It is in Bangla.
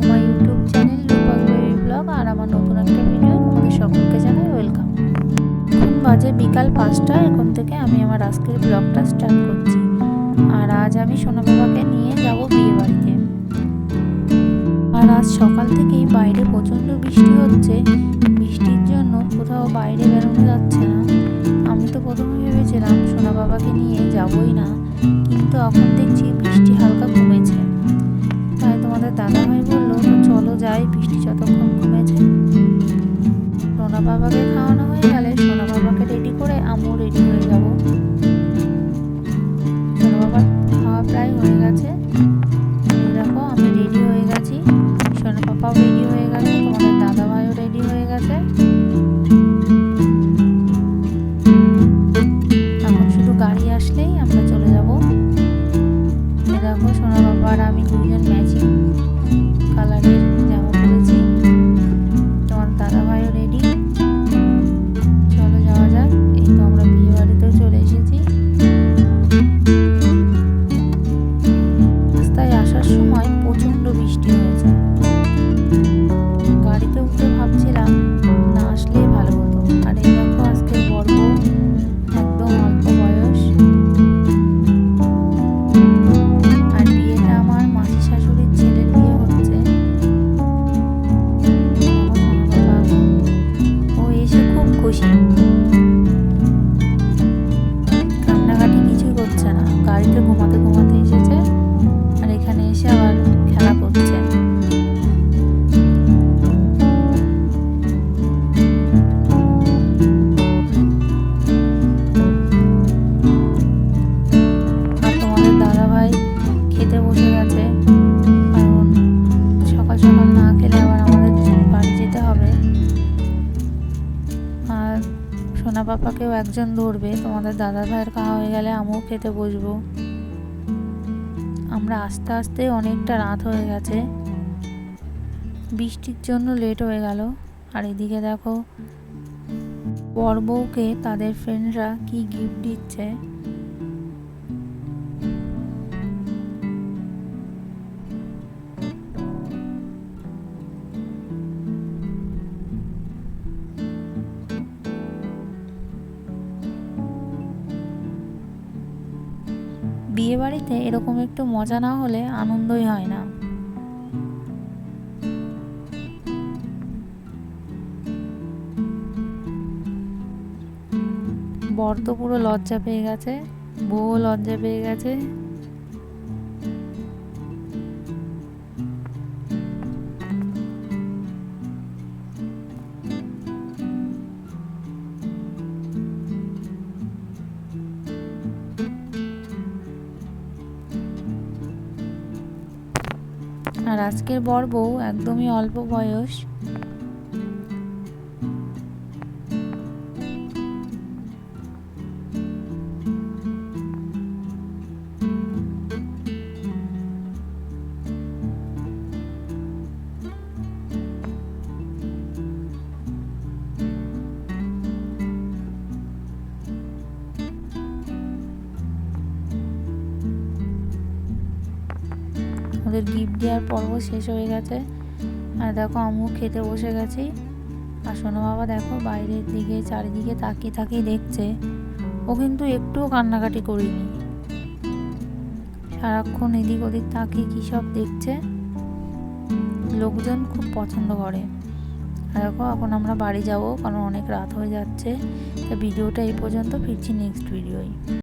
মাই YouTube channel Rupak baby blog আর আমার নতুন একটা ভিডিও তোমাদের সকলকে জানাই ওয়েলকাম। এখন বাজে বিকাল 5টা। এখন থেকে আমি আমার আজকের ব্লগটা স্টার্ট করছি। আর আজ আমি সোনা বাবাকে নিয়ে যাব বিয়ে বাড়িতে। আর আজ সকাল থেকেই বাইরে প্রচণ্ড বৃষ্টি হচ্ছে। বৃষ্টির জন্য কোথাও বাইরে বেরোনো যাচ্ছে না। আমি তো প্রথমে ভেবেছিলাম সোনা বাবাকে নিয়ে যাবই না, কিন্তু এখন দেখছি বৃষ্টি হালকা কমেছে। তাই তোমাদের দাদাভাই বললো তো চলো যাই, বৃষ্টি যতক্ষণ কমেছে। সোনা বাবাকে খাওয়ানো হয়ে গেলে সোনা বাবাকে রেডি করে আমিও রেডি হয়ে যাব। সোনা বাবার খাওয়া প্রায় হয়ে গেছে। দেখো আমি রেডি হয়ে গেছি, সোনা পাপাও রেডি হয়ে গেছে, তোমাদের দাদাভাইও রেডি হয়ে গেছে। এখন শুধু গাড়ি আসলেই আমরা চলে যাব। দেখো সোনা বাবা আর আমি দুজন ম্যাচিং কালারের জামা পরেছি। তোমার দাদাভাইও রেডি। চলো যাওয়া যাক। এই তো আমরা বিয়ে বাড়িতেও চলে এসেছি। রাস্তায় আসার সময় প্রচণ্ড বৃষ্টি হয়েছে। গাড়িতে উঠে ভাবছিলাম না আসলেই ভালো হতো। আর এই দেখো আজকের বর বউ, একদম অল্প বয়স। আর বিয়েটা আমার মাসি শাশুড়ির ছেলের বিয়ে হচ্ছে। ও এসে খুব খুশি, কান্নাকাটি কিছুই করছে না। গাড়িতে ঘুমাতে ঘুমাতে এসেছে আর এখানে এসে আবার খেলা করছে। আর তোমাদের দাদাভাই খেতে বসে গেছে, কারণ সকাল সকাল না খেলে আবার আমাদের বাড়ি যেতে হবে। আর সোনা পাপাকেও একজন ধরবে। তোমাদের দাদা ভাইয়ের খাওয়া হয়ে গেলে আমিও খেতে বসবো। আমরা আস্তে আস্তে অনেকটা রাত হয়ে গেছে, বৃষ্টির জন্য লেট হয়ে গেল। আর এদিকে দেখো বর বউকে তাদের ফ্রেন্ডরা কি গিফট দিচ্ছে। বিয়ে বাড়িতে এরকম একটু মজা না হলে আনন্দই হয় না। বর তো পুরো লজ্জা পেয়ে গেছে, বউও লজ্জা পেয়ে গেছে। আর আজকের বর বউ একদমই অল্প বয়স। ওদের গিফট দেওয়ার পর্ব শেষ হয়ে গেছে। আর দেখো আমিও খেতে বসে গেছি। আর সোনা বাবা দেখো বাইরের দিকে চারিদিকে তাকিয়ে তাকিয়ে দেখছে। ও কিন্তু একটুও কান্নাকাটি করিনি, সারাক্ষণ এদিক ওদিক তাকিয়ে কী সব দেখছে। লোকজন খুব পছন্দ করে। আর দেখো এখন আমরা বাড়ি যাব, কারণ অনেক রাত হয়ে যাচ্ছে। তো ভিডিওটা এই পর্যন্ত, ফিরছি নেক্সট ভিডিওয়।